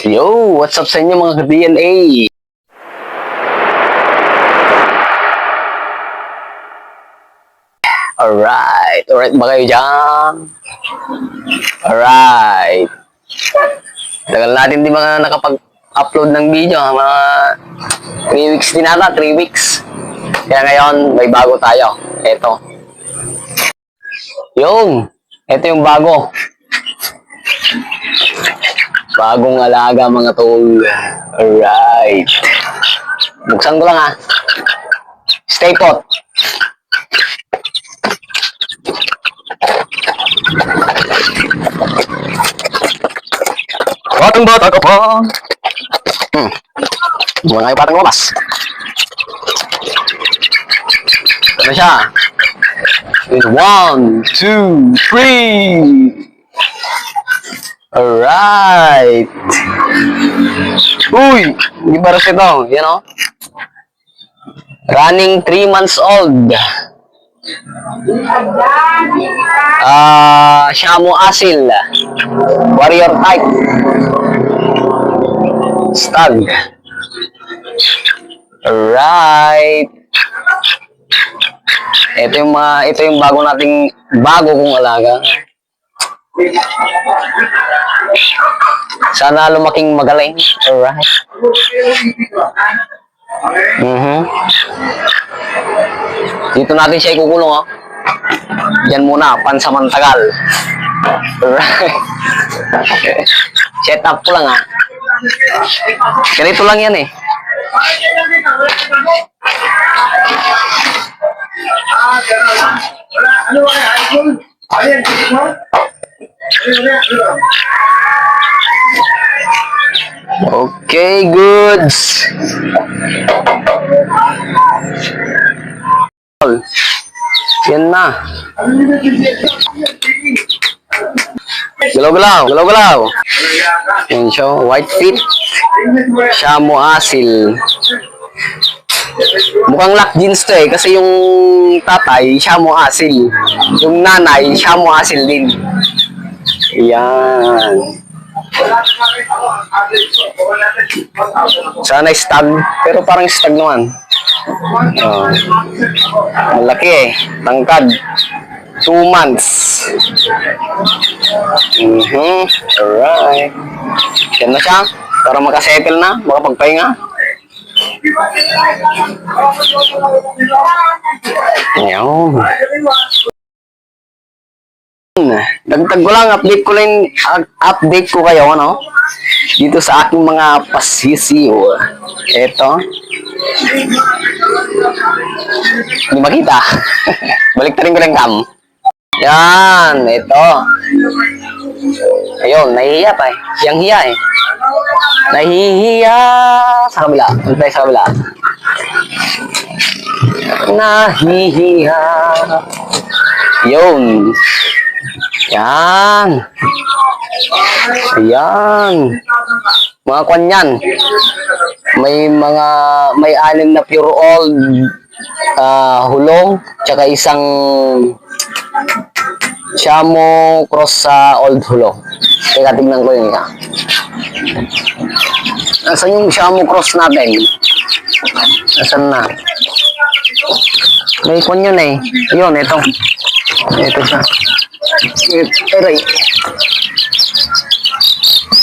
Yo, what's up sa inyo mga ka-DNA? Alright ba kayo dyan? Alright. Tagal natin di mga nakapag-upload ng video, mga 3 weeks din ata, 3 weeks. Kaya ngayon, may bago tayo. Ito. Ito yung bago. Bagong alaga mga tol. Alright. Buksan ko lang ha. Stay put. Batang bata ka pa. Mga kayo batang lumabas. Ano siya? 1, 2, 3. Alright. Uy! Hindi ba rin ito? Yan o. Running 3 months old. Shamu Asil. Warrior type. Stag. Alright. Ito yung bago kong alaga. Sana lumaking magaling. Alright. Dito natin siya ikukulong, oh. Diyan muna, pansamantagal. Alright. Set up ko lang, ha. Ganito lang yan, eh. Okay, goods. Yan na. Galaw-galaw. Yan siya, white feet. Shamu Asil. Mukhang lock jeans to eh, kasi yung tatay, Shamu Asil. Yung nanay, Shamu Asil din. Yan. Sana stag, pero parang stag naman. Malaki eh, tangkad. 2 months. Alright. Yan na siya, para makasettle na, makapagpahinga. Yan. Dagdag ko lang, update ko kayo, ano? Dito sa aking mga pasisiw. Eto. Hindi makita. Baliktarin ko lang cam. Yan, ito. Ayun, nahihiya pa eh. Yang hiya eh. Nahihiya. Sa kabila. Untay sa kabila. Nahihiya. Yun. Yan. Ayan. Mga kwan yan. May 6 na pure old hulong, tsaka isang Shamu cross sa old hulong. Teka, tignan ko yun. Nasaan yung Shamu cross natin? Nasaan na? May kwan yun eh. Yun, ito. Ito siya. Aray.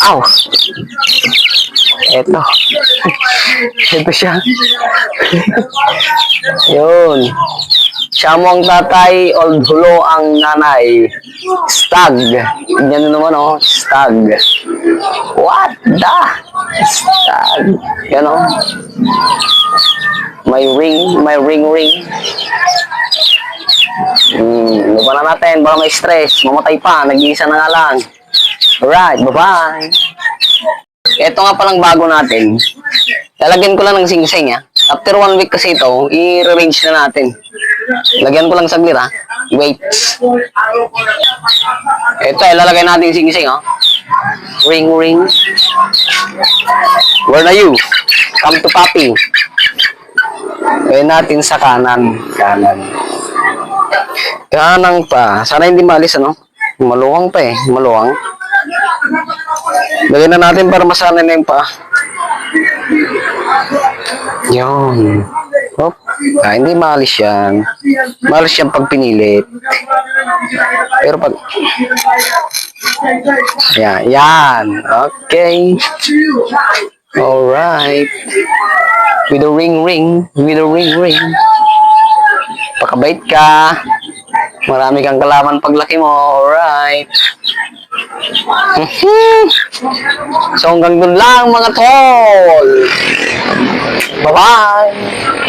Aw! Ito. Ito siya. Yun. Shamu ang tatay, old hulo ang nanay. Stag. Tignan nyo naman, oh. Stag. What the? Stag. Yan, oh. May ring. Lupa na natin, baka may stress. Mamatay pa, nag-iisa na nga lang. Alright, bye-bye. Ito nga palang bago natin. Lalagyan ko lang ng sing-sing, ha. After 1 week kasi ito, i-rearrange na natin. Lagyan ko lang saglit, ha. Wait. Ito, ilalagay natin yung sing-sing, ha. Ring. Where are you? Come to papi. Gawin natin sa kanan. Kanang pa. Sana hindi maalis, ano? Maluwang pa eh. Maluwang. Lagyan na natin para masanay na yung paa. Yun. Hop. Hindi maalis yan. Maalis yan pag pinilit. Pero pag... Yan. Okay. Alright. With a ring. Pakabait ka. Marami kang kalaman paglaki mo. Alright. So hanggang dun lang mga tol. Bye-bye.